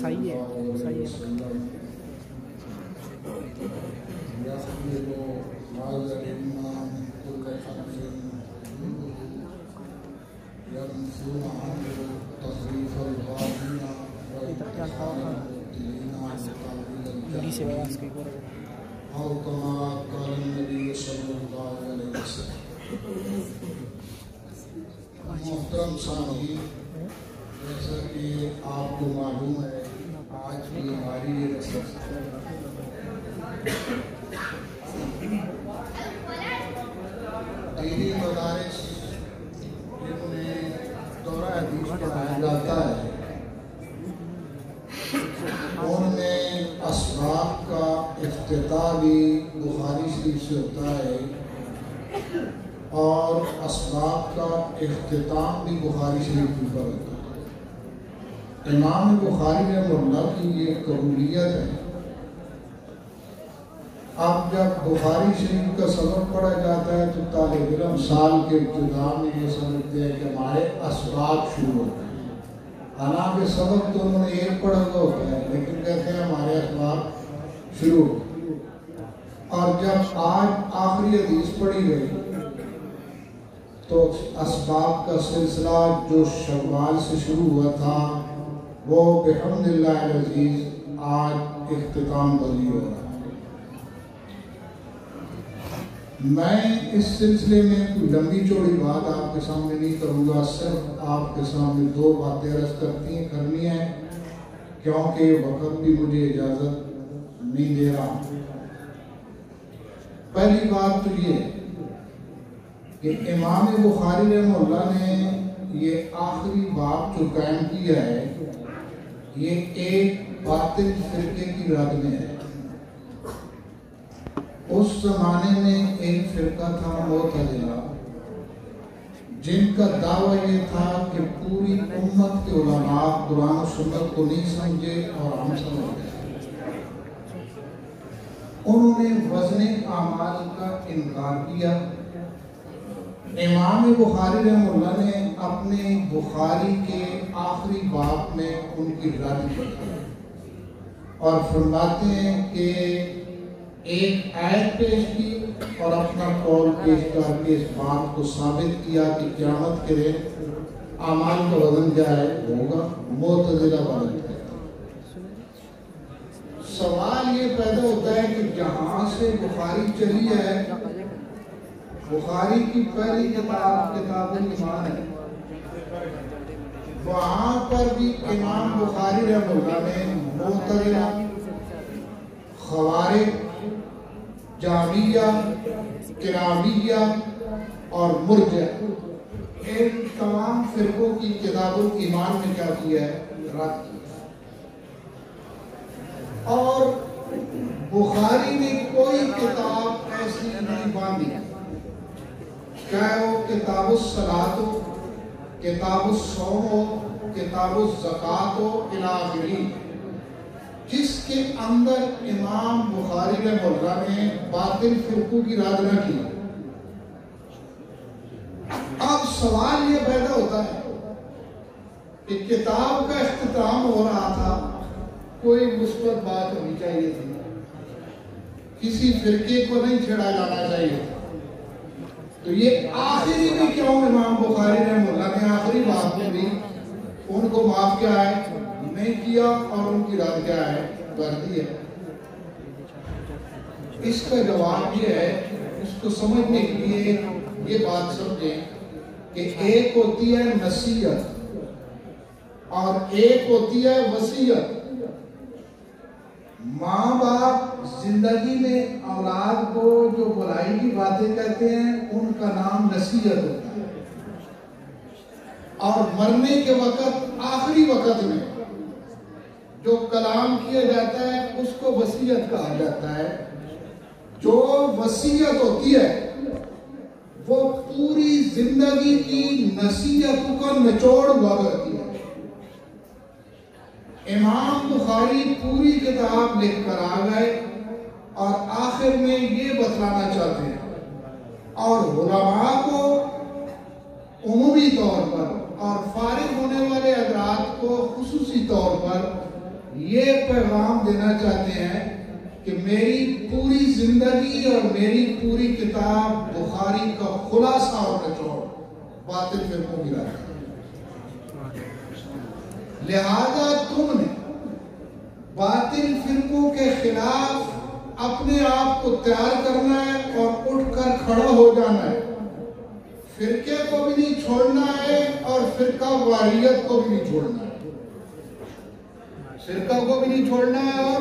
صحیح ہے سے آواز کی محترم سامعین، جیسا کہ آپ کو معلوم ہے آج کی ہماری یہ رسم دینی مدارس جن میں دورہ حدیث پڑھایا جاتا ہے ان میں اسباق کا افتتاح بھی بخاری شریف سے ہوتا ہے اور اسباق کا اختتام بھی بخاری شریف پر ہوتا ہے۔ امام بخاری رحمہ اللہ کی یہ قبولیت ہے۔ اب جب بخاری شریف کا سبق پڑھا جاتا ہے تو طالب علم سال کے ابتدا میں یہ سمجھتے ہیں کہ ہمارے اسباق شروع ہو گئے ہیں، حالانکہ سبق تو انہوں نے ایک پڑھا ہوتا ہے لیکن کہتے ہیں ہمارے اسباق شروع ہو گئے۔ اور جب آج آخری حدیث پڑھی گئی تو اسباق کا سلسلہ جو شوال سے شروع ہوا تھا وہ بحمد اللہ العزیز آج اختتام پذیر ہو رہا ہے۔ میں اس سلسلے میں کوئی لمبی چوڑی بات آپ کے سامنے نہیں کروں گا، صرف آپ کے سامنے دو باتیں عرض کرنی ہیں کیونکہ وقت بھی مجھے اجازت نہیں دے رہا۔ پہلی بات تو یہ کہ امام بخاری رحمہ اللہ نے یہ آخری باب جو قائم کیا ہے یہ ایک باطل فرقے کی رد میں ہے۔ اس زمانے میں ایک فرقہ تھا معتزلہ، جن کا دعویٰ یہ تھا کہ پوری امت کے علماء قرآن و سنت کو نہیں سمجھے اور ہم سمجھ گئے۔ انہوں نے وزن اعمال کا انکار کیا۔ امام بخاری رحمہ اللہ نے اپنے بخاری کے آخری باب میں ان کی رد کی اور فرماتے ہیں کہ ایک آیت پیش کی اور اپنا قول پیش کر کے اس بات کو ثابت کیا کہ قیامت کے دن اعمال کا وزن کیا ہے ہوگا، معتزلہ وزن ہے۔ سوال یہ پیدا ہوتا ہے کہ جہاں سے بخاری چلی ہے، بخاری کی پہلی کتاب الایمان ہے، وہاں پر بھی امام بخاری رحمہ اللہ نے معتزلہ، خوارج، جہمیہ، کرامیا اور مرجع ان تمام فرقوں کی کتاب الایمان میں کیا کیا ہے؟ رد کیا۔ اور بخاری نے کوئی کتاب ایسی نہیں باندھی، چاہے وہ کتاب الصلاۃ ہو، کتاب الصوم ہو، کتاب الزکوٰۃ ہو الی آخرہ، جس کے اندر امام بخاری رحمہ اللہ نے باطل فرقوں کی رد نہ کی۔ اب سوال یہ پیدا ہوتا ہے کہ کتاب کا اختتام ہو رہا تھا، کوئی مثبت بات ہونی چاہیے تھی، کسی فرقے کو نہیں چھیڑا جانا چاہیے تھا، تو یہ آخری بھی کیوں امام بخاری رحمہ اللہ نے آخری بات میں بھی ان کو معاف کیا ہے؟ نہیں کیا اور ان کی رد کیا ہے؟ کر دی ہے۔ اس کا جواب یہ ہے، اس کو سمجھنے کے لیے یہ بات سمجھیں کہ ایک ہوتی ہے نصیحت اور ایک ہوتی ہے وصیت۔ ماں باپ زندگی میں اولاد کو جو بھلائی کی باتیں کہتے ہیں ان کا نام نصیحت ہوتا ہے، اور مرنے کے وقت آخری وقت میں جو کلام کیا جاتا ہے اس کو وصیت کہا جاتا ہے۔ جو وصیت ہوتی ہے وہ پوری زندگی کی نصیحتوں کا نچوڑ ہوا کرتی ہے۔ امام بخاری پوری کتاب لکھ کر آ گئے اور آخر میں یہ بتلانا چاہتے ہیں، اور علماء کو عمومی طور پر اور فارغ ہونے والے حضرات کو خصوصی طور پر یہ پیغام دینا چاہتے ہیں کہ میری پوری زندگی اور میری پوری کتاب بخاری کا خلاصہ اور نچوڑ باطل فرقوں کی رائے ہے۔ لہذا تم نے باطل فرقوں کے خلاف اپنے آپ کو تیار کرنا ہے اور اٹھ کر کھڑا ہو جانا ہے، فرقے کو بھی نہیں چھوڑنا ہے اور فرقہ واریت کو بھی نہیں چھوڑنا ہے، فرقہ کو بھی نہیں چھوڑنا ہے اور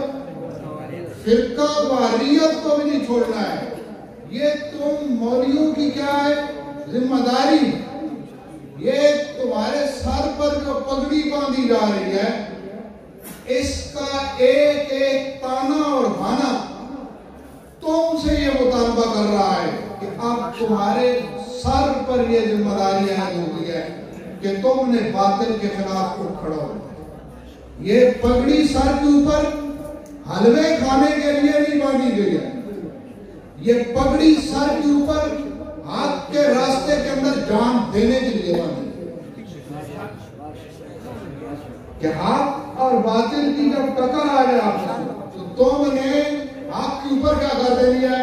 فرقہ واریت کو بھی نہیں چھوڑنا ہے۔ یہ تم مولیوں کی کیا ہے ذمہ داری، یہ تمہارے سر پر جو پگڑی باندھی جا رہی ہے اس کا ایک ایک تانا اور بھانا تم سے یہ مطالبہ کر رہا ہے کہ اب تمہارے سر پر یہ ذمہ داری عائد ہوتی ہے کہ تم نے باطل کے خلاف اٹھ کھڑا ہو۔ یہ پگڑی سر کے اوپر حلوے کھانے کے لیے نہیں باندھی گئی ہے، یہ پگڑی سر کے اوپر حق کے راستے کے اندر جان دینے کے لیے باندھی گئی کہ حق اور باطل کی جب ٹکر آ جائے آپ سے تو تم نے حق کے اوپر کیا کر دینی ہے،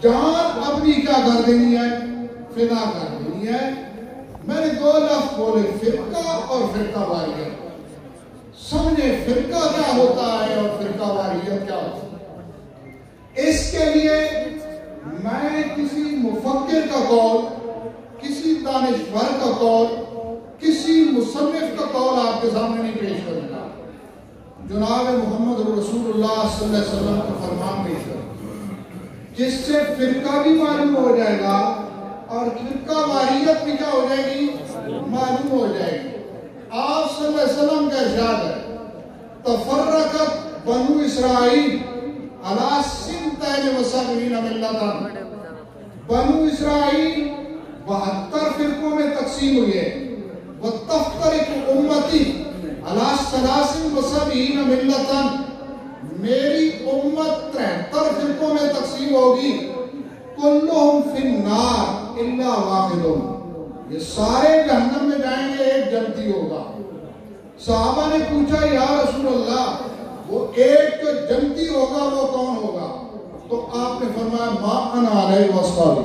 جان اپنی کیا کر دینی ہے، فدا کر دینی ہے۔ میں نے دو لفظ بولے، فرقہ اور فرقہ واریت۔ سمجھے فرقہ کیا ہوتا ہے اور فرقہ واریت کیا ہوتا ہے۔ اس کے لیے میں کسی مفکر کا قول، کسی دانشور کا قول، کسی مصنف کا قول آپ کے سامنے نہیں پیش کروں گا، جناب محمد رسول اللہ صلی اللہ علیہ وسلم کا فرمان پیش کروں گا، جس سے فرقہ بھی معلوم ہو جائے گا اور فرقہ واریت بھی کیا ہو جائے گی، معلوم ہو جائے گی۔ آپ صلی اللہ علیہ وسلم کا ارشاد ہے، تفرقت بنو اسرائیل علی 72 ملتا، بنو اسرائیل 72 فرقوں میں تقسیم ہوئی ہے، وَتَفْتَرِقُ أُمَّتِي عَلَى 73 ملتا، میری امت 73 فرقوں میں تقسیم ہوگی، كُلُّهُمْ فِي النَّارِ إِلَّا وَاحِدٌ، یہ سارے جہنم میں جائیں گے، ایک جنتی ہوگا۔ صحابہ نے پوچھا یا رسول اللہ وہ ایک جو جنتی ہوگا وہ کون ہوگا؟ تو آپ نے فرمایا ما انا علیہ وصحابی۔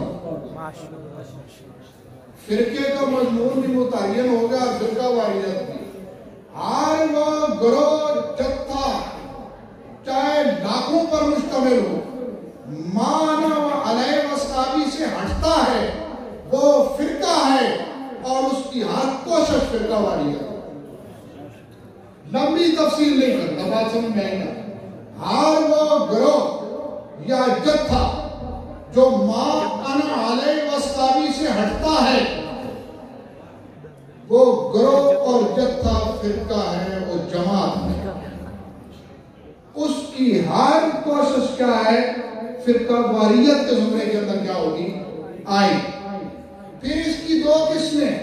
فرقے کا مضمون بھی متعین ہو گیا، فرقہ واریت بھی۔ ہر وہ گروہ جتھا چاہے لاکھوں پر مشتمل ہو، ما انا علیہ وصحابی سے ہٹتا ہے وہ فرقہ ہے اور اس کی ہر کوشش فرقہ واریت۔ لمبی تفصیل نہیں کرتا، بات سمجھ میں آئی نا۔ ہر وہ گروہ یا جتھا جو ما انا علیہ وصحابی سے ہٹتا ہے وہ گروہ اور جتھا فرقہ ہے، وہ جماعت ہے، اس کی ہر کوشش کیا ہے، فرقہ واریت کے زمرے کے اندر کیا ہوگی، آئی۔ پھر اس کی دو قسمیں،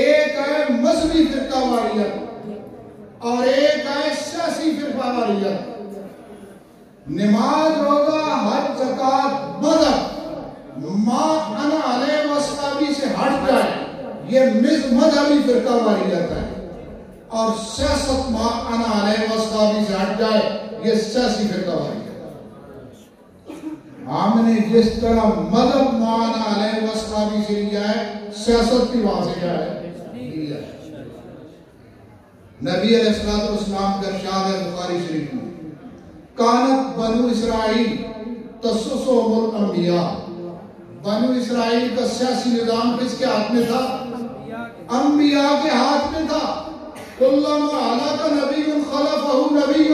ایک ہے مذہبی فرقہ واریت اور ایک ہے سیاسی فرقہ واریت۔ نماز، روزہ، حج، زکوٰۃ، مذہب ما انا علیہ وصحابی سے ہٹ جائے یہ مذہبی فرقہ واریت ہے، اور سیاست ما انا علیہ وصحابی سے ہٹ جائے یہ سیاسی فرقہ واریت ہے۔ ہم نے جس طرح مذہب ما انا علیہ وصحابی سے لیا ہے، سیاست بھی وہاں سے کیا ہے، لیا ہے۔ نبی علیہ السلام کا ارشاد ہے بخاری شریف میں، کانت بنو اسرائیل تسوسهم الانبیاء، بنو اسرائیل کا سیاسی نظام کس کے ہاتھ میں تھا، انبیاء کے ہاتھ میں تھا۔ کلما ہلاک نبی خلفہ نبی،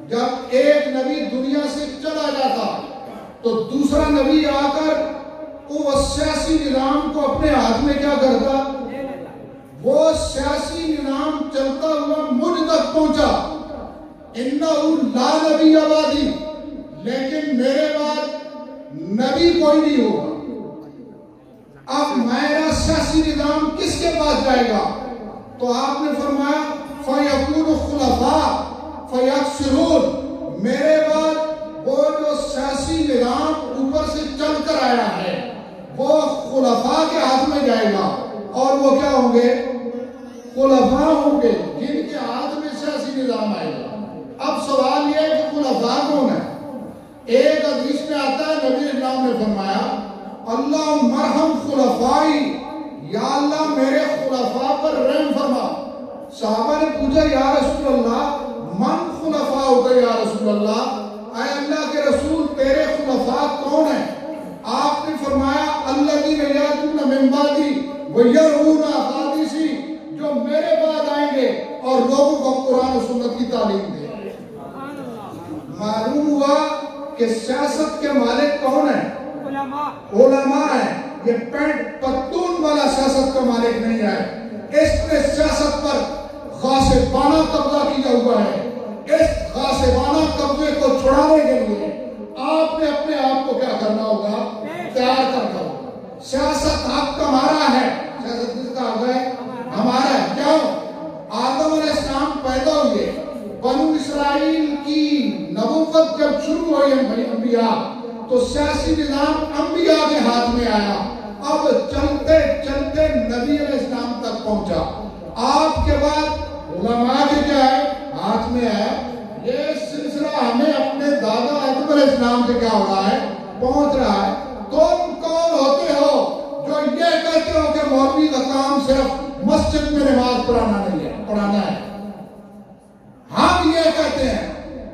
جب ایک نبی دنیا سے چلا جاتا تو دوسرا نبی آ کر وہ سیاسی نظام کو اپنے ہاتھ میں کیا کرتا، وہ سیاسی نظام چلتا ہوا مجھ تک پہنچا، انہو لا نبی بعدی، لیکن میرے بعد نبی کوئی نہیں ہوگا۔ اب میرا سیاسی نظام کس کے پاس جائے گا؟ تو آپ نے فرمایا فَيَكُونُ خُلَفَاءَ فَيَكْسِرُونَ، میرے بعد وہ ہوں گے خلفاء ہوں گے جن کے ہاتھ میں سیاسی نظام آئے گا. اب سوال یہ ہے کہ خلفاء کون ہے؟ ایک حدیث میں آتا ہے نبی اسلام نے فرمایا اللہ مرحم خلفائی، یا اللہ میرے خلفاء پر رحم فرما. صحابہ نے پوچھا یا رسول اللہ من خلفاء ہوگا یا رسول اللہ، اے اللہ کے رسول تیرے خلفاء کون ہیں؟ آپ نے فرمایا الذین یاتون من بعدی ویرون احادیثی، جو میرے بعد آئیں گے اور لوگوں کو قرآن و سنت کی تعلیم دیں. معلوم ہوا کہ سیاست کے مالک کون ہیں؟ علماء ہیں. یہ پینٹ پتون والا سیاست کا مالک نہیں ہے. اس نے سیاست پر غاصبانہ قبضہ کیا ہوا ہے. اس غاصبانہ قبضے کو چھڑانے کے لیے آپ نے اپنے آپ کو کیا کرنا ہوگا؟ تیار کرنا ہوگا. سیاست حق ہمارا ہے. سیاست کس کا حق ہے؟ ہمارا ہے. کیوں؟ آدم علیہ السلام پیدا ہوئے، بنو اسرائیل کی نبوت جب شروع ہوئی انبیاء تو سیاسی نظام انبیاء کے ہاتھ میں آیا. اب چلتے چلتے نبی علیہ السلام تک پہنچا. آپ کے بعد علماء کے کیا ہے؟ ہاتھ میں ہے. یہ سلسلہ ہمیں اپنے دادا آدم علیہ السلام سے کیا ہو رہا ہے؟ پہنچ رہا ہے. تم کون ہوتے ہو جو یہ کہتے ہو کہ مولوی کا کام صرف مسجد میں نماز پڑھانا ہے؟ ہم یہ کہتے ہیں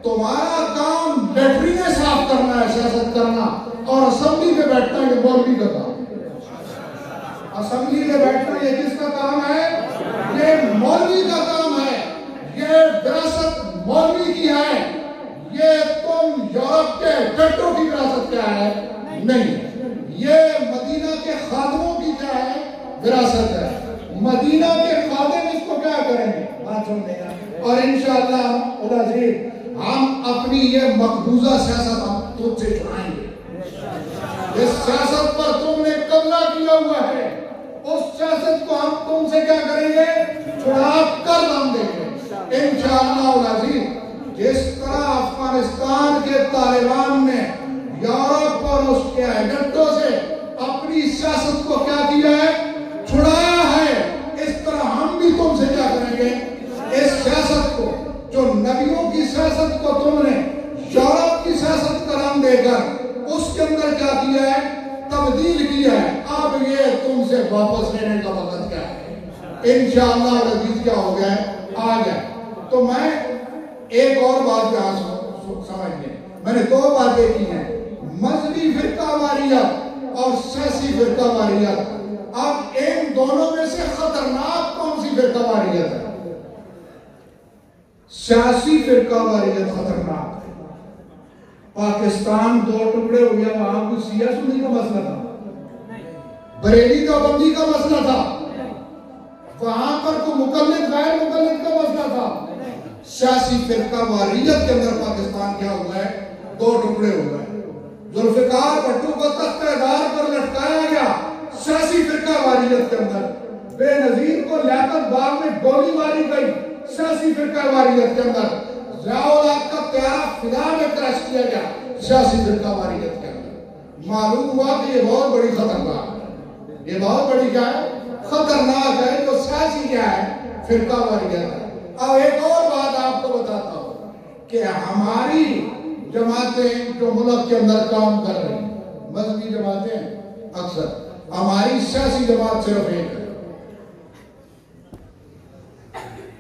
تمہارا کام لیٹرینیں صاف کرنا ہے، سیاست کرنا، اور اسمبلی میں بیٹھنا یہ مولوی کا کام. اسمبلی میں بیٹھنا یہ کس کا کام ہے؟ یہ مولوی کا کام ہے. یہ وراثت مولوی کی ہے. یہ تم یورپ کے ڈکٹروں کی وراثت کیا ہے؟ نہیں. یہ مدینہ کے خادموں کی کیا ہے؟ وراثت ہے. مدینہ کے خادم اس کو کیا کریں گے؟ بات سن لیں گے. اور انشاءاللہ العزیز ہم اپنی یہ مقبوضہ سیاست ہم تم سے چھڑائیں گے. اس سیاست پر تم نے قبضہ کیا ہوا ہے، اس سیاست کو ہم تم سے کیا کریں گے؟ چھڑا کر ہم دیں گے انشاءاللہ العزیز. جس طرح افغانستان کے طالبان نے یورپ اور اس کے ایجنٹوں سے اپنی سیاست کو کیا کیا ہے؟ چھڑایا ہے، اس طرح ہم بھی تم سے کیا کریں گے؟ اس سیاست کو، جو نبیوں کی سیاست کو تم نے یورپ کی سیاست کا نام دے کر اس کے اندر کیا کیا ہے؟ تبدیل کیا ہے. اب یہ تم سے واپس لینے کا وقت کیا ہے؟ انشاءاللہ العزیز کیا ہو گیا ہے؟ آ گیا. تو میں ایک اور بات یہاں سمجھ لیں. میں نے دو باتیں کی ہیں، مذہبی فرقہ واریت اور سیاسی فرقہ واریت. اب ان دونوں میں سے خطرناک کون سی فرقہ واریت ہے؟ سیاسی فرقہ واریت خطرناک. پاکستان دو ٹکڑے ہو گیا، وہاں کوئی شیعہ سنی کا مسئلہ تھا؟ بریلی کا بندی کا مسئلہ تھا؟ وہاں پر کوئی مقلد غیر مقلد کا مسئلہ تھا؟ سیاسی فرقہ واریت کے اندر پاکستان کیا ہوا ہے؟ دو ٹکڑے ہو گئے. ذوالفقار بھٹو کو تختہ دار پر لٹکایا گیا سیاسی فرقہ واریت کے اندر. بے نظیر کو لیاقت باغ میں گولی ماری گئی سیاسی فرقہ واریت کے اندر. ضیاء الحق کا پیارا فضا میں کریش کیا گیا سیاسی فرقہ واریت کے اندر. معلوم ہوا کہ یہ بہت بڑی خطرناک ہے. یہ بہت بڑی کیا ہے؟ خطرناک ہے. جو سیاسی کیا ہے؟ فرقہ واریت ہے. اب ایک اور بات آپ کو بتاتا ہوں کہ ہماری جماعتیں جو ملک کے اندر کام کر رہی ہیں، مذہبی جماعتیں اکثر، ہماری سیاسی جماعت صرف ایک ہے.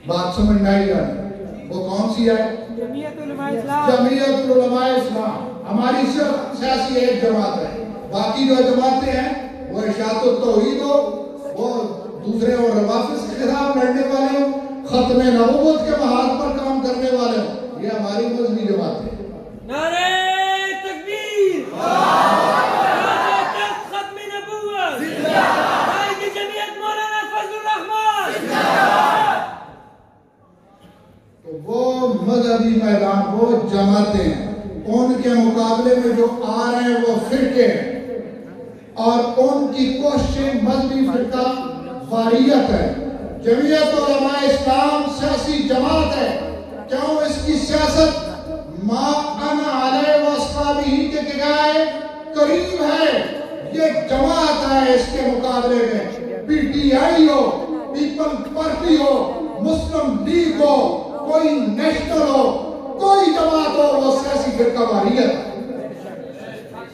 بات سمجھ میں آئی جانے وہ کون سی ہے؟ جمعیت العلماء اسلام. ہماری صرف سیاسی ایک جماعت ہے. باقی جو جماعتیں ہیں وہ ارشاد التوحید ہو، وہ دوسرے اور روافض کے خلاف لڑنے والے ہوں، ختم نبوت کے محاذ پر کام کرنے والے ہوں. یہ ہماری مذہبی جماعتیں ہیں. نعرہ تکبیر، نعرہ ختم نبوت، قائد جمعیت مولانا فضل الرحمان. تو وہ مذہبی میدان، وہ جماعتیں ہیں، ان کے مقابلے میں جو آ رہے ہیں وہ فرقے ہیں، اور ان کی کوششیں مذہبی فرقہ واریت ہے. جمعیت علماء اسلام سیاسی جماعت ہے. کیوں؟ اس کی سیاست ما انا علیہ واصحابہ کے گائے قریب ہے. یہ جماعت ہے. اس کے مقابلے میں پی ٹی آئی ہو، پیپل پارٹی ہو، مسلم لیگ ہو، کوئی نیشنل ہو، کوئی جماعت ہو، وہ سیاسی فرقہ واریت،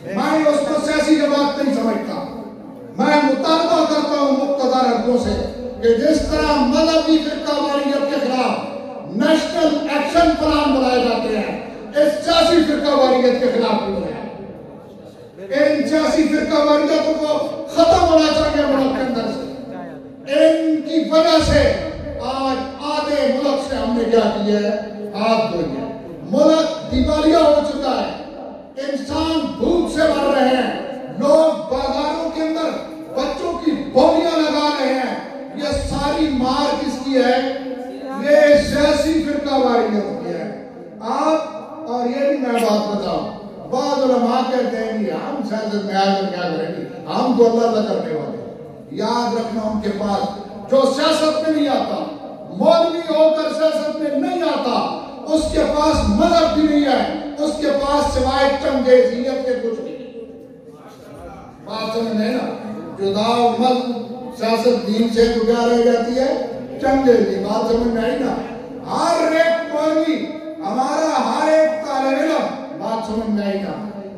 میں اس کو سیاسی جماعت نہیں سمجھتا۔ میں مطالبہ کرتا ہوں مقتدر حلقوں سے کہ جس طرح مذہبی فرقہ واریت کے خلاف نیشنل ایکشن پلان بنائے جاتے ہیں، اس سیاسی فرقہ واریت کے خلاف بھی بنائے۔ ان سیاسی فرقہ واریتوں کو ختم ہونا چاہیے ملک کے اندر سے۔ ان کی وجہ سے آج آدھے ملک سے ہم نے کیا کیا ہے؟ ہاتھ دھوئے ہیں۔ ملک دیوالیہ ہو چکا ہے، انسان بھوک سے مر رہے ہیں، لوگ بازاروں کے اندر بچوں کی بولیاں لگا رہے ہیں۔ یہ ساری مار کس کی ہے؟ یہ سیاسی فرقہ واریت کی ہے۔ آپ اور یہ بھی میں بات بتاؤں، بعض علماء کہتے ہیں کہ ہم سیاست میں آ کر کیا کریں گے، ہم تو اللہ اللہ کرنے والے ہیں۔ یاد رکھنا ان کے پاس جو سیاست میں نہیں آتا، مولوی ہو کر سیاست میں نہیں آتا، اس کے پاس مذہب بھی نہیں ہے، اس کے پاس سوائے چنگیزیت کے کچھ نہیں۔ بات سمجھنے نا، جدا مذہب سیاست دین سے کیا رہ جاتی ہے؟ چنگیزی۔ بات سمجھ میں آئی نا؟ ہر ایک مولوی، ہمارا ہر ایک طالب علم، بات سمجھ میں آئی نا،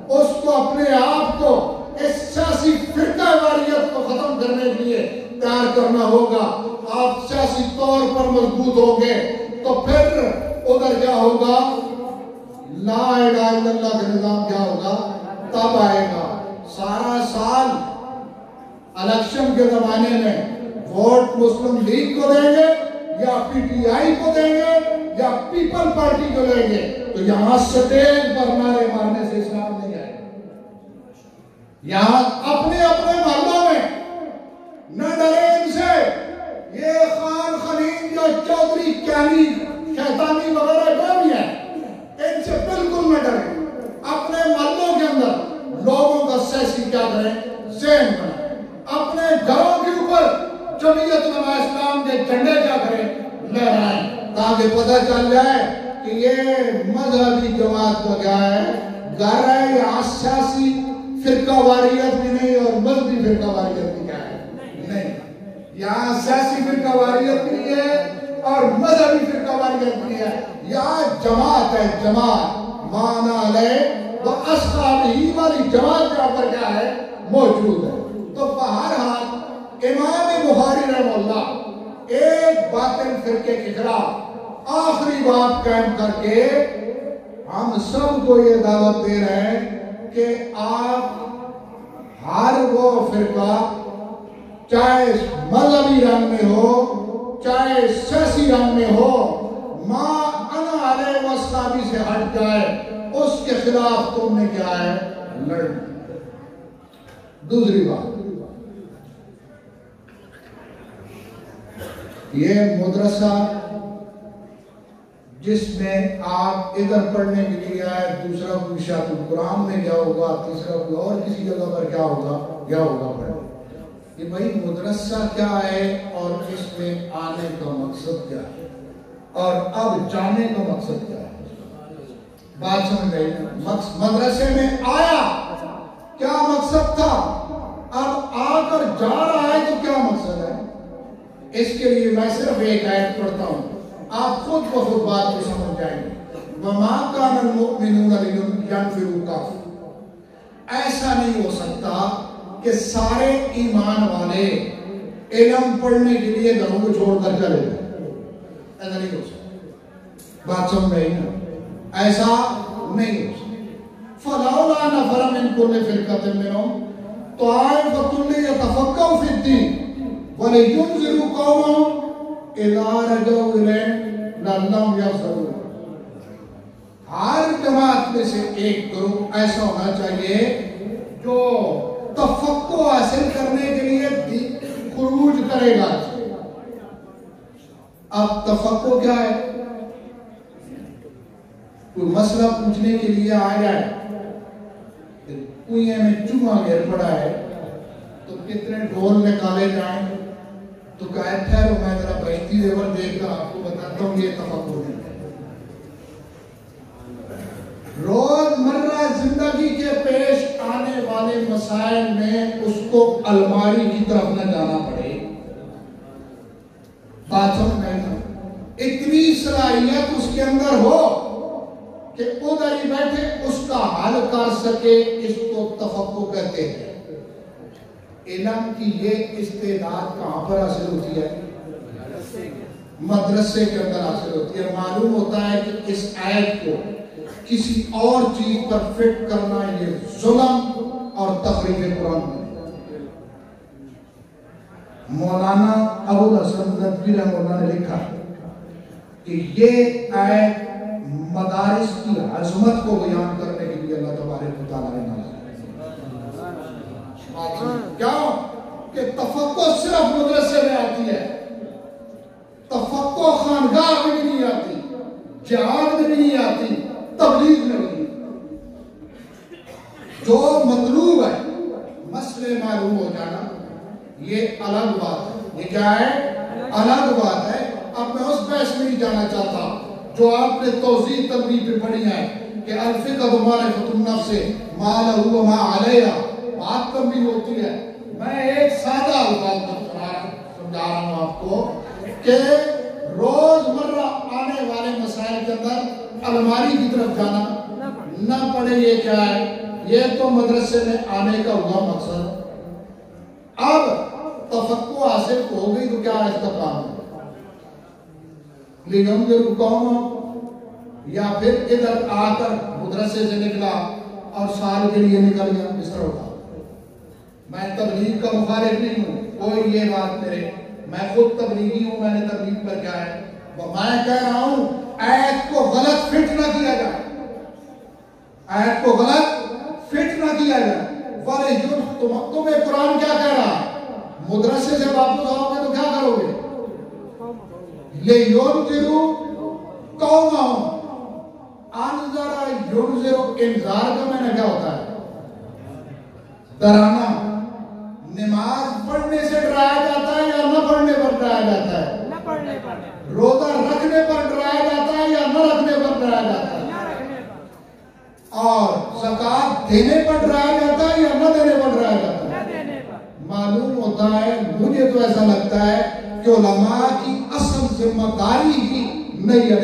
اس کو اپنے آپ کو اس سیاسی فرقہ واریت کو ختم کرنے کے لیے تیار کرنا ہوگا۔ آپ سیاسی طور پر مضبوط ہوں گے تو پھر ادھر کیا ہوگا؟ لا الہ الا اللہ کا نظام کیا ہوگا؟ تب آئے گا۔ سارا سال الیکشن کے زمانے میں ووٹ مسلم لیگ کو دیں گے یا پی ٹی آئی کو دیں گے یا پیپل پارٹی کو لیں گے، تو یہاں سٹیج پر نعرے مارنے سے اسلام نہیں آئے گا۔ یہاں اپنے اپنے محلوں میں نہ ڈرے ان سے، یہ خان خلیم یا چودھری کیانی شیطانی وغیرہ جو بھی ہیں، ان سے بالکل نہ ڈرے۔ اپنے محلوں کے اندر لوگوں کا سیاسی کیا کریں؟ ذہن بنائیں۔ اپنے گھروں کے اوپر جمعیت علماء اسلام کے جھنڈے کیا کریں؟ لہرائیں، تاکہ پتہ چل جائے کہ یہ مذہبی جماعت کا کیا ہے؟ گھر ہے۔ یہاں سیاسی فرقہ واریت بھی نہیں اور مذہبی فرقہ واریت بھی کیا ہے؟ نہیں۔ یہاں سیاسی فرقہ واریت بھی نہیں ہے اور مذہبی فرقہ واریت بھی نہیں ہے۔ یہاں جماعت ہے، جماعت مانا علیہ و اصحابہ والی جماعت یہاں پر کیا ہے؟ موجود ہے۔ تو بہرحال امام بخاری رحمہ اللہ ایک باطل فرقے کے خلاف آخری بات قائم کر کے ہم سب کو یہ دعوت دے رہے ہیں کہ آپ ہر وہ فرقہ چاہے مذہبی رنگ میں ہو چاہے سیاسی رنگ میں ہو، ما انا علیہ وصحابی سے ہٹ جائے، اس کے خلاف تم نے کیا ہے؟ لڑنا۔ دوسری بات، یہ مدرسہ جس میں آپ ادھر پڑھنے کے لیے آئے، دوسرا کوئی شاعت القرآن میں کیا ہوگا، تیسرا کوئی اور کسی جگہ پر کیا ہوگا پڑھنے، کہ بھائی مدرسہ کیا ہے اور اس میں آنے کا مقصد کیا ہے اور اب جانے کا مقصد کیا ہے۔ بات سمجھ گئی؟ مدرسے میں آیا کیا مقصد تھا، اب آ کر جا رہا ہے تو کیا مقصد ہے۔ اس کے لیے میں صرف ایک آیت پڑھتا ہوں، آپ خود بخود بات کو سمجھ جائیں گے۔ وَمَا كَانَ الْمُؤْمِنُونَ لِيَنْفِرُوا كَافِرِينَ۔ ایسا نہیں ہو سکتا کہ سارے ایمان والے علم پڑھنے کے لیے گھروں کو چھوڑ کر چلے جائیں، ایسا نہیں ہو سکتا۔ بات سمجھ رہی نا؟ ایسا نہیں ہو سکتا۔ فَلَوْلَا نَفَرَ مِنْ كُلِّ فِرْقَةٍ مِّنْهُمْ طَائِفَةٌ لِيَتَفَقَّهُوا فِي الدِّينِ وَلِيُنذِرُوا قَوْمَهُمْ إِذَا رَجَعُوا إِلَيْهِمْ لَعَلَّهُمْ يَحْذَرُونَ۔ ہر جماعت میں سے ایک گروہ ایسا ہونا چاہیے جو تفقہ حاصل کرنے کے لیے خروج کرے گا۔ اب تفقہ کیا ہے؟ کوئی مسئلہ پوچھنے کے لیے آیا ہے، کنویں میں چوہا گر پڑا ہے تو کتنے ڈھول نکالے جائیں، تو کہا ٹھہرو میں ذرا بہتی زیور دیکھ کر آپ کو بتاتا ہوں، یہ تفقہ نہیں ہے۔ روز مرہ زندگی کے پیش آنے والے مسائل میں اس کو الماری کی طرف نہ جانا پڑے، صلاحیت اس کے اندر ہو کہ ادھر ہی بیٹھے اس کا حل کر سکے، اس کو تفقہ کہتے ہیں۔ علم کی یہ استعداد کہاں پر حاصل ہوتی ہے؟ مدرسے کے اندر حاصل ہوتی ہے۔ معلوم ہوتا ہے کہ اس آیت کو کسی اور چیز پر فٹ کرنا یہ ظلم اور تخریب قرآن ہے۔ مولانا ابو الحسن ندوی رحمہ اللہ نے لکھا کہ یہ آیت مدارس کی عظمت کو بیان کرنے کے لیے اللہ تبارک و تعالیٰ نے نازل کیا کہ تفقہ صرف مدرسے میں آتی ہے، تفقہ خانگاہ میں بھی نہیں آتی، جہاد میں بھی نہیں آتی، تبلیغ میں بھی نہیں۔ جو مطلوب ہے مسئلے معلوم ہو جانا یہ الگ بات ہے۔ یہ کیا ہے؟ الگ بات ہے۔ اب میں اس بحث میں نہیں جانا چاہتا جو آپ نے توضیح تدریب پہ پڑھی ہے کہ الفقہ و معرفۃ النفس ما لہ و ما علیہ، بات کم بھی ہوتی ہے۔ میں ایک سادہ الفاظ سمجھا رہا ہوں آپ کو کہ روز مرہ آنے والے مسائل کے اندر الماری کی طرف جانا نہ پڑے، یہ کیا ہے؟ یہ تو مدرسے میں آنے کا ہوا مقصد۔ اب تفقہ حاصل ہو گئی تو کیا ہے اس کا کام؟ لیکن جو قوم یا پھر ادھر آ کر مدرسے سے نکلا اور سال کے لیے نکل گیا، اس طرح ہوتا۔ میں تبلیغ کا مخالف نہیں ہوں، کوئی یہ بات میرے، میں خود تبلیغی ہوں، میں نے تبلیغ پر کیا ہے، میں کہہ رہا ہوں آیت کو غلط فٹ نہ کیا جائے، آیت کو غلط فٹ نہ کیا جائے۔ تمہیں قرآن کیا کہہ رہا ہے؟ مدرسے سے واپس آؤ گے تو کیا کرو گے؟ لِيُنذِرُوا قَوْمَهُمْ۔ انذر ينذر، انذار کا معنی کیا ہوتا ہے؟ ڈرانا۔ نماز پڑھنے سے ڈرایا جاتا ہے یا نہ پڑھنے پر ڈرایا جاتا ہے؟ نہ پڑھنے پر۔ روزہ رکھنے پر ڈرایا جاتا ہے یا نہ رکھنے پر ڈرایا جاتا ہے؟ نہ رکھنے پر۔ اور زکوٰۃ دینے پر ڈرایا جاتا ہے یا نہ دینے پر ڈرایا جاتا ہے؟ نہ دینے پر۔ معلوم ہوتا ہے، مجھے تو ایسا لگتا ہے کہ علماء کی اصل ذمہ داری ہی نہیں ہے۔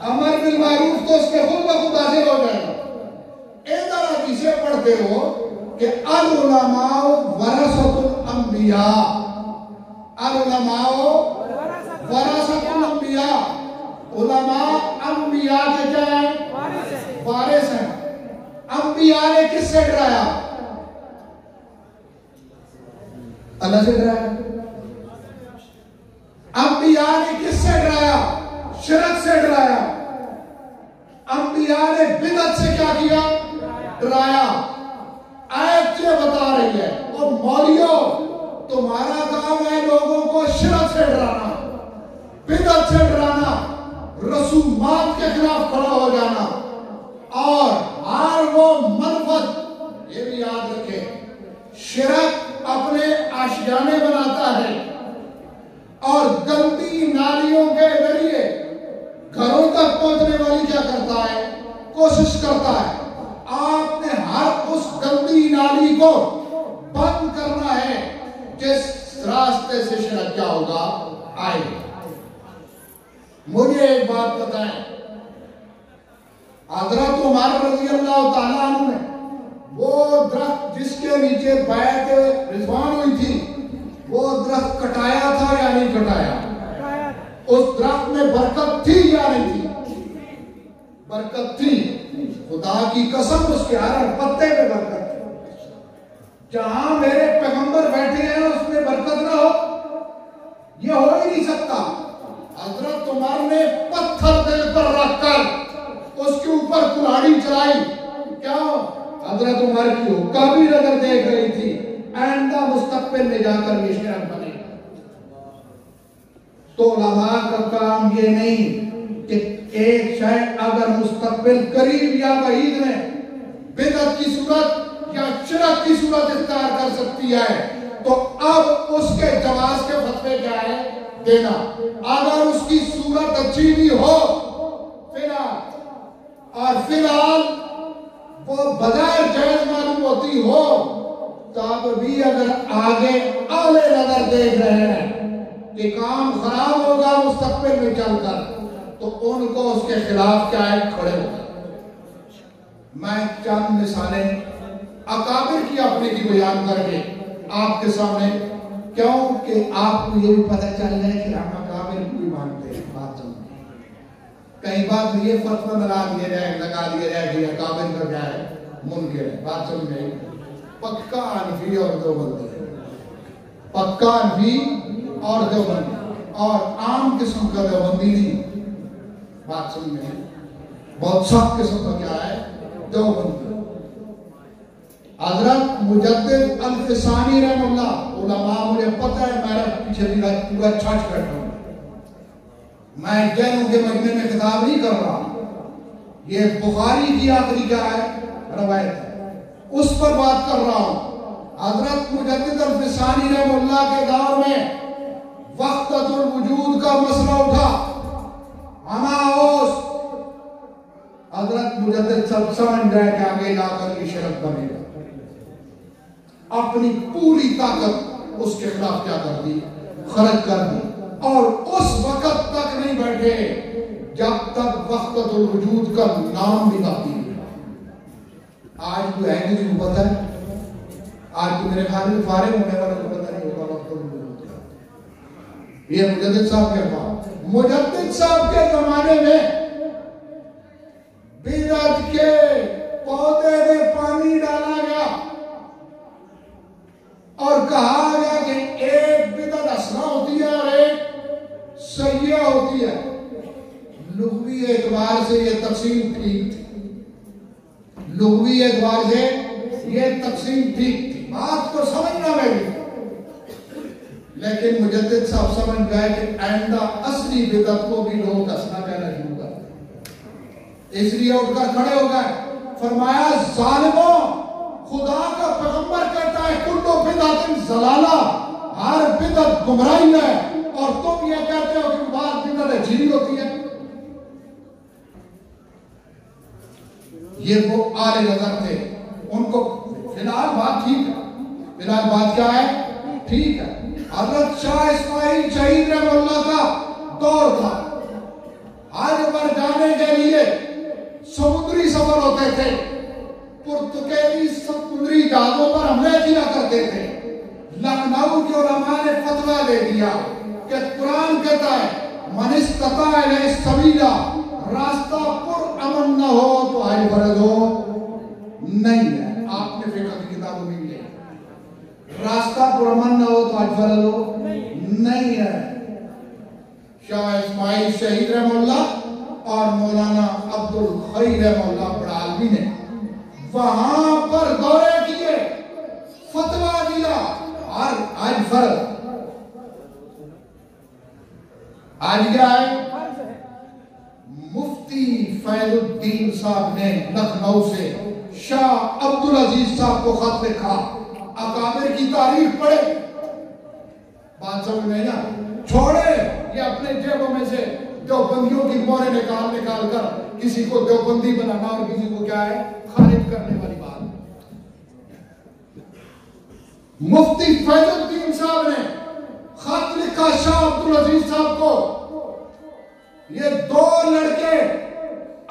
امر بالمعروف تو اس کے خود بخود حاصل ہو جائے گا۔ ادھر حدیثیں پڑھتے ہو کہ العلماء ورثۃ الانبیاء، العلماء ورثۃ الانبیاء، علماء انبیاء کے کیا ہیں؟ وارث ہیں۔ انبیاء نے کس سے ڈرایا؟ اللہ سے ڈرایا۔ انبیاء نے کس سے ڈرایا؟ شرک سے ڈرایا۔ انبیاء نے بدعت سے کیا کیا؟ ڈرایا۔ آیت یہ بتا رہی ہے اور مولیو تمہارا کام ہے لوگوں کو شرک سے ڈرانا، بدعت سے ڈرانا، رسومات کے خلاف کھڑا ہو جانا، اور ہر وہ منفعت۔ یہ بھی یاد رکھیں، شرک اپنے آشیانے بناتا ہے اور گندی نالیوں کے ذریعے گھروں تک پہنچنے والی کیا کرتا ہے؟ کوشش کرتا ہے۔ آپ نے ہر اس گندی نالی کو بند کرنا ہے جس راستے سے شرک کیا ہوگا؟ آئے گا۔ مجھے ایک بات بتائیں، حضرت عمر رضی اللہ تعالیٰ عنہ نے وہ درخت جس کے نیچے بیعت رضوان ہوئی تھی، وہ درخت کٹایا تھا یا نہیں کٹایا؟ اس درخت میں برکت تھی یا نہیں تھی؟ برکت تھی۔ خدا کی قسم اس کے ہر پتے میں برکت تھی۔ جہاں میرے پیغمبر بیٹھے ہیں اس میں برکت نہ ہو، یہ ہو ہی نہیں سکتا۔ حضرت عمر نے پتھر دل پر رکھ کر اس کے اوپر کلاڑی چلائی۔ کیا حضرت عمر کی حکا بھی نظر دیکھ رہی تھی، آئندہ مستقبل میں جا کر یہ شرک بنے۔ تو علماء کا کام یہ نہیں کہ ایک شے اگر مستقبل قریب یا بعید میں بدعت کی صورت یا شرک کی صورت اختیار کر سکتی ہے تو اب اس کے جواز کے فتوے کیا ہے؟ دینا۔ اگر اس کی صورت اچھی بھی ہو فی الحال وہ بغیر جائز معلوم ہوتی ہو، تب بھی اگر آگے اعلی نظر دیکھ رہے ہیں کہ کام خراب ہوگا مستقبل میں چل کر تو ان کو اس کے خلاف کیا ہے کھڑے ہوگا۔ میں چند مثالیں اکابر کی اپنے کی بیان کر کے آپ کے سامنے، کیوں کہ آپ کو یہ بھی پتہ چل جائے کہ ہم اکابر کو بھی مانتے ہیں۔ بات سمجھیں، کئی بات میں یہ فتویٰ لگا دیا جائے کہ اکابر کا کیا ہے منکر ہے۔ بات سمجھیں، پکا انفی اور دیوبندی، پکا انفی اور دیوبندی، اور عام قسم کا دیوبندی نہیں۔ بات سمجھیں، بہت سخت قسم کا کیا ہے دیوبندی۔ حضرت مجدد الفسانی رحم اللہ، علماء مجھے پتہ ہے میرا پیچھے بھی پورا چھچ بیٹھا ہوں، میں جینوں کے مجمع میں خطاب نہیں کر رہا، یہ بخاری کی آخری کیا ہے روایت ہے، اس پر بات کر رہا ہوں۔ حضرت مجدد الفسانی رحم اللہ کے دور میں وحدت الوجود کا مسئلہ اٹھا، اناؤس حضرت مجدد سب سمجھ گئے کہ آگے جا کر یہ شرک بنے گا، اپنی پوری طاقت اس کے خلاف کیا کر دی، خرچ کر دی، اور اس وقت تک نہیں بیٹھے جب تک وحدت الوجود کا نام بھی باقی ہے۔ آج کوئی ہے کسی کو پتہ ہے؟ آج تو میرے خیال میں فارغ ہونے والے کو پتہ نہیں ہوگا وحدت الوجود کا۔ یہ مجدد صاحب کے پاس، مجدد صاحب کے زمانے میں بدعت کے پودے میں پانی ڈالا گیا اور کہا گیا کہ ایک بدعت حسنہ ہوتی ہے اور ایک سیئہ ہوتی ہے۔ لغوی اعتبار سے یہ تقسیم ٹھیک تھی، لغوی اعتبار سے یہ تقسیم ٹھیک تھی، بات کو سمجھنا میں بھی، لیکن مجدد صاحب سمجھ گئے کہ آئندہ اصلی بدعت کو بھی لوگ حسنہ کہنا شروع کر دیں، اس لیے اٹھ کر کھڑے ہو گئے، فرمایا ظالموں، خدا کا پیغمبر کہتا ہے کلو بدعت ضلالہ، ہر بدعت گمراہی ہے، اور تم یہ کہتے ہو کہ بعض بدعت اچھی ہوتی ہے۔ یہ وہ آل نظر تھے، ان کو فی الحال بات ٹھیک ہے، فی الحال بات کیا ہے ٹھیک ہے۔ حضرت شاہ اسماعیل شہید رحمہ اللہ کا دور تھا، حج پر جانے کے لیے سمندری سفر ہوتے تھے، پرتگالی سمندری جہازوں پر حملے کیا کرتے تھے۔ لکھنؤ کے علماء نے فتویٰ دے دیا کہ قرآن کہتا ہے من استطاع الیہ سبیلا، راستہ پر امن نہ ہو تو حج فرض ہو نہیں ہے۔ آپ نے فقہ کی کتابوں میں لیا راستہ پر امن نہ ہو تو حج فرض ہو نہیں ہے۔ شاہ اسماعیل شہید رحمہ اللہ اور مولانا عبد الخیر رحمہ اللہ بڑھالوی نے وہاں پر دورے کیے، فتویٰ دیا اور حج فرض۔ آج کیا ہے؟ مفتی فیض الدین صاحب نے لکھنؤ سے شاہ عبدالعزیز صاحب کو خط لکھا، اکابر کی تاریخ پڑھے، بات سمجھ میں نا، چھوڑے یہ اپنے جیبوں میں سے دیوبندیوں کی مورے نکال کر کسی کو دیوبندی بنانا اور کسی کو کیا ہے خارج کرنے والی بات۔ مفتی فیض الدین صاحب نے خط لکھا شاہ عبدالعزیز صاحب کو، یہ دو لڑکے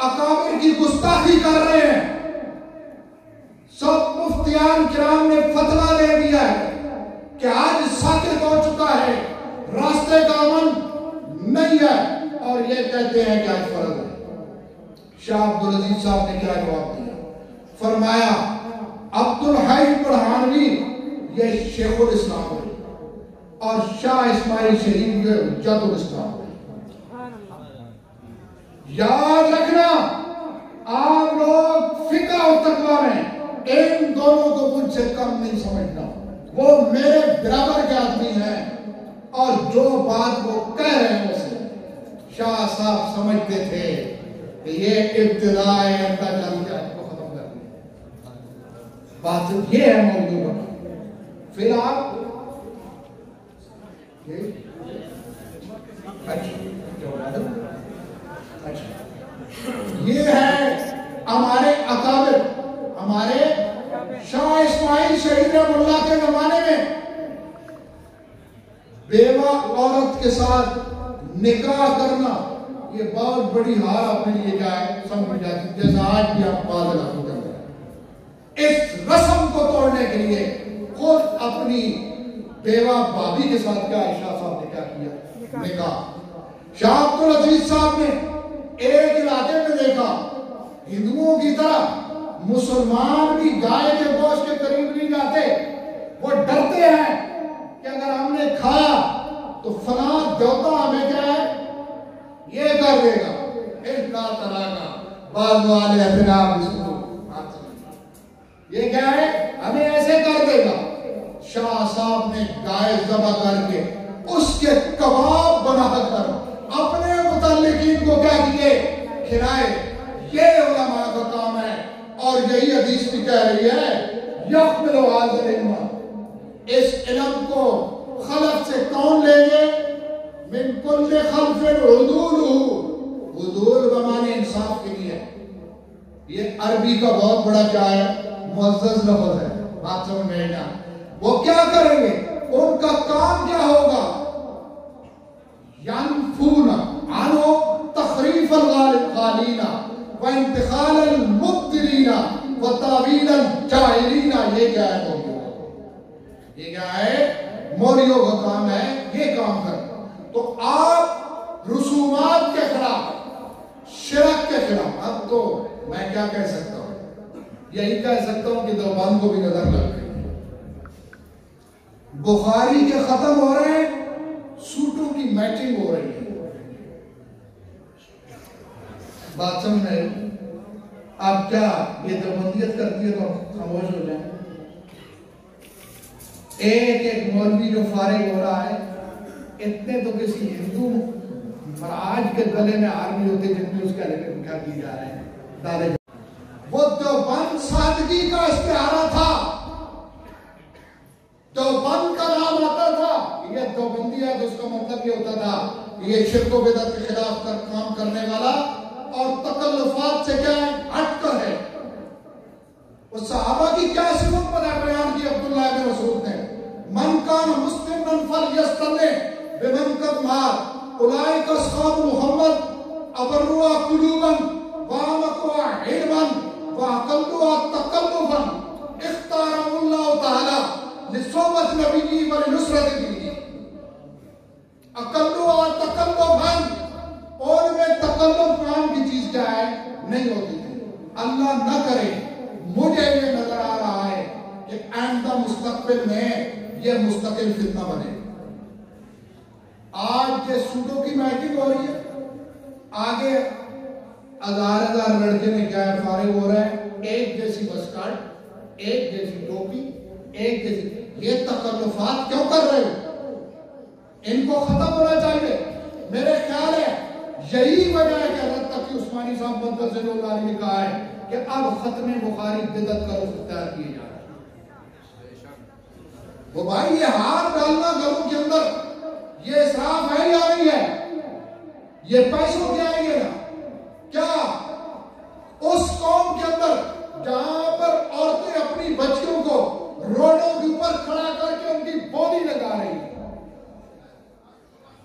اکابر کی گستاخی کر رہے ہیں، سب مفتیان کرام نے فتویٰ دے دیا ہے کہ آج ساکت ہو چکا ہے، راستے کا امن نہیں ہے، اور یہ کہتے ہیں کہ آج فرض ہے۔ شاہ عبدالعزیز صاحب نے کیا جواب دیا؟ فرمایا عبدالحی برہانوی یہ شیخ الاسلام ہے اور شاہ اسماعیل شہید یہ حجت الاسلام ہے۔ یاد رکھنا آپ لوگ فقہ اور تقویٰ میں ان دونوں کو مجھ سے کم نہیں سمجھنا، وہ میرے برابر کے آدمی ہیں، اور جو بات وہ کہہ رہے ہیں اسے شاہ صاحب سمجھتے تھے کہ یہ ابتداء اندہ چل کے آپ کو ختم کر دیا۔ بات یہ ہے موضوع کا۔ پھر آپ یہ ہے ہمارے اکابر، ہمارے شاہ اسماعیل شہید رحمہ اللہ کے زمانے میں بیوہ عورت کے ساتھ نکاح کرنا یہ بہت بڑی ہار اپنے لیے جائے سمجھ جاتی ہے، جیسا آج بھی آپ بادل آپ کر رہے ہیں۔ اس رسم کو توڑنے کے لیے خود اپنی بیوہ بابی کے ساتھ کیا عائشہ صاحب نے کیا کیا؟ نکاح۔ شاہ عبدالعزیز صاحب نے ایک علاقے میں دیکھا ہندوؤں کی طرح مسلمان بھی گائے کے گوشت کے قریب نہیں جاتے، وہ ڈرتے ہیں کہ اگر ہم نے کھایا تو فلاں دیوتا ہمیں کیا ہے یہ کر دے گا، اللہ تعالیٰ کا بعض والے احترام اس کو یہ کیا ہے ہمیں ایسے کر دے گا۔ شاہ صاحب نے گائے ذبح کر کے اس کے کباب بنا کر اپنے متعلقین کو کیا کیے کھلائے۔ یہ علماء کا کام ہے اور یہی حدیث بھی کہہ رہی ہے یحمل هذا العلم، اس علم کو خلف سے کون لیں گے؟ من کل خلف عدول، عدول بمانے انصاف کے لیے۔ یہ عربی کا بہت بڑا کیا ہے معزز لفظ ہے، بات سمجھ میں آئے۔ وہ کیا کریں گے؟ ان کا کام کیا ہوگا؟ ینفون عنو تخریف الغالین وانتخال المبتلین وتاویل الجاہلین۔ یہ کیا ہے مولیوں؟ یہ کیا ہے مولیوں کا کام ہے، یہ کام کر۔ تو آپ رسومات کے خلاف، شرک کے خلاف، اب تو میں کیا کہہ سکتا ہوں؟ یہی کہہ سکتا ہوں کہ دیوبند کو بھی نظر لگ گئی۔ بخاری کے ختم ہو رہے ہیں، سوٹوں کی میچنگ ہو رہی ہے۔ بات سمجھ میں اب کیا یہ دیوبندیت کرتی ہے تو خاموش ہو جائیں؟ ایک ایک مولوی جو فارغ ہو رہا ہے، اتنے تو کسی ہندو مراج کے گلے میں ہار نہیں ہوتے جتنے اس کے علیہ کیا کی جا رہے ہیں دادے۔ وہ دیوبند سادگی کا اشتہارہ تھا، دیوبند کا نام آتا تھا، یہ دیوبندی ہے تو اس کا مطلب یہ ہوتا تھا یہ شرک و بدعت کے خلاف کام کرنے والا اور تکلفات سے کیا ہے ہٹ کر ہے۔ وہ صحابہ کی کیا صفت بیان کی عبداللہ بن مسعود نے، من کان مسلما فلیستنع بمن قد مات اولئک اصحاب محمد ابروا قلوبا واعمقوا علما واقلوا تکلفا اختارهم اللہ تعالی لصحبت نبی ولنصرت دینہ۔ اقلوا تکلفا، اور میں تکلف نام کی چیز کیا ہے نہیں ہوتی تھی۔ اللہ نہ کرے مجھے یہ نظر آ رہا ہے کہ آئندہ مستقبل میں یہ مستقل فتنہ بنے۔ آج یہ سوٹوں کی میٹنگ ہو رہی ہے، آگے ہزار ہزار لڑکے نے کیا ہے فارغ ہو رہے ہیں، ایک جیسی بسکٹ، ایک جیسی ٹوپی، ایک جیسی۔ یہ تکلفات کیوں کر رہے ہو؟ ان کو ختم ہونا چاہیے۔ میرے خیال ہے یہی وجہ ہے کہ حضرت تقی عثمانی صاحب مدرسہ اللہ نے کہا ہے کہ اب ختم بخاری بدعت کا رخ اختیار کیے جا رہا ہے۔ وہ بھائی یہ ہاتھ ڈالنا گھروں کے اندر یہ اسراف ہے یا نہیں ہے؟ یہ پیسوں کے آئیں گے نا کیا اس قوم کے اندر جہاں پر عورتیں اپنی بچیوں کو روڈوں کے اوپر کھڑا کر کے ان کی بولی لگا رہی ہیں،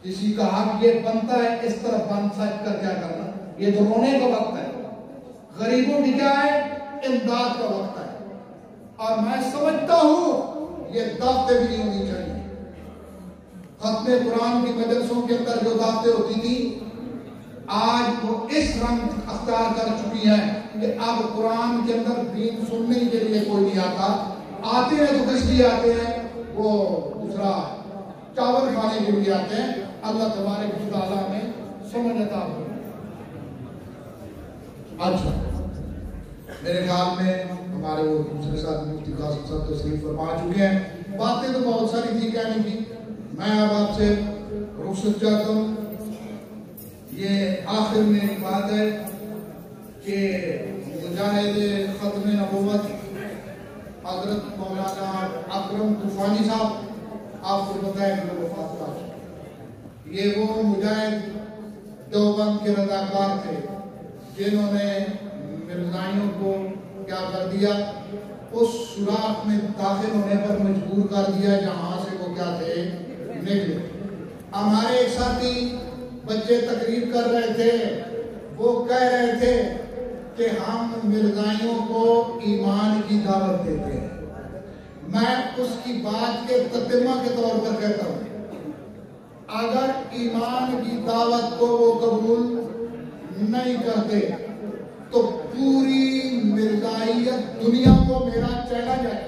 کسی کا حق یہ بنتا ہے اس طرح بن سچ کر کیا کرنا؟ یہ تو رونے کا وقت ہے، غریبوں کی کیا ہے امداد کا وقت ہے۔ اور میں سمجھتا ہوں یہ دعوتیں بھی نہیں ہونی چاہیے۔ ختم قرآن کی مجلسوں کے اندر جو دعوتیں ہوتی تھی آج وہ اس رنگ اختیار کر چکی ہیں کہ اب قرآن کے اندر دین سننے کے لیے کوئی نہیں آتا، آتے ہیں تو کس لیے آتے ہیں؟ وہ دوسرا چاول کھانے کے لیے آتے ہیں۔ اللہ تبارک و تعالیٰ نے سمجھ عطا فرمائے۔ اچھا میرے خیال میں ہمارے وہ دوسرے ساتھ مفتی قاسم صاحب تشریف فرما چکے ہیں، باتیں تو بہت ساری تھی کہنے کی، میں اب آپ سے رخصت چاہتا ہوں۔ یہ آخر میں ایک بات ہے کہ مجاہد ختم نبوت حضرت مولانا اکرم طوفانی صاحب آپ کو پتہ ہے کہ وفات پا چکے۔ یہ وہ مجاہد دیوبند کے رضاکار تھے جنہوں نے مرزائیوں کو کیا کر دیا، اس سوراخ میں داخل ہونے پر مجبور کر دیا جہاں سے وہ کیا تھے نکلے۔ ہمارے ایک ساتھی بچے تقریر کر رہے تھے، وہ کہہ رہے تھے کہ ہم مرزائیوں کو ایمان کی دعوت دیتے ہیں۔ میں اس کی بات کے تتمہ کے طور پر کہتا ہوں، اگر ایمان کی دعوت کو وہ قبول نہیں کرتے تو پوری مرزائیت دنیا کو میرا چیلنج ہے،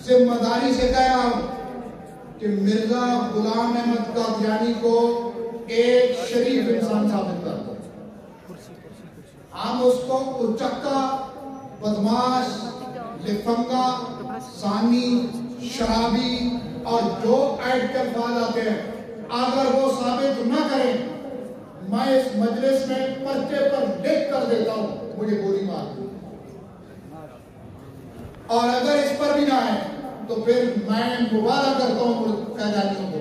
ذمہ داری سے کہہ رہا ہوں کہ مرزا غلام احمد قادیانی کو ایک شریف انسان ثابت کر دو۔ ہم اس کو اچکا، بدماش، لفنگا، زانی، شرابی اور جو ایڈ کے الفاظ آتے ہیں، اگر وہ ثابت نہ کریں، میں اس مجلس میں پرچے پر لکھ کر دیتا ہوں مجھے گولی مار دو۔ اور اگر اس پر بھی نہ آئے تو پھر میں مبارک کرتا ہوں قیدیوں کو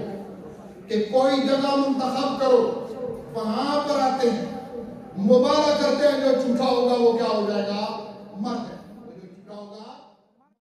کہ کوئی جگہ منتخب کرو، وہاں پر آتے ہیں، مبارک کرتے ہیں، جو جھوٹا ہوگا وہ کیا ہو جائے گا، مر جائے گا۔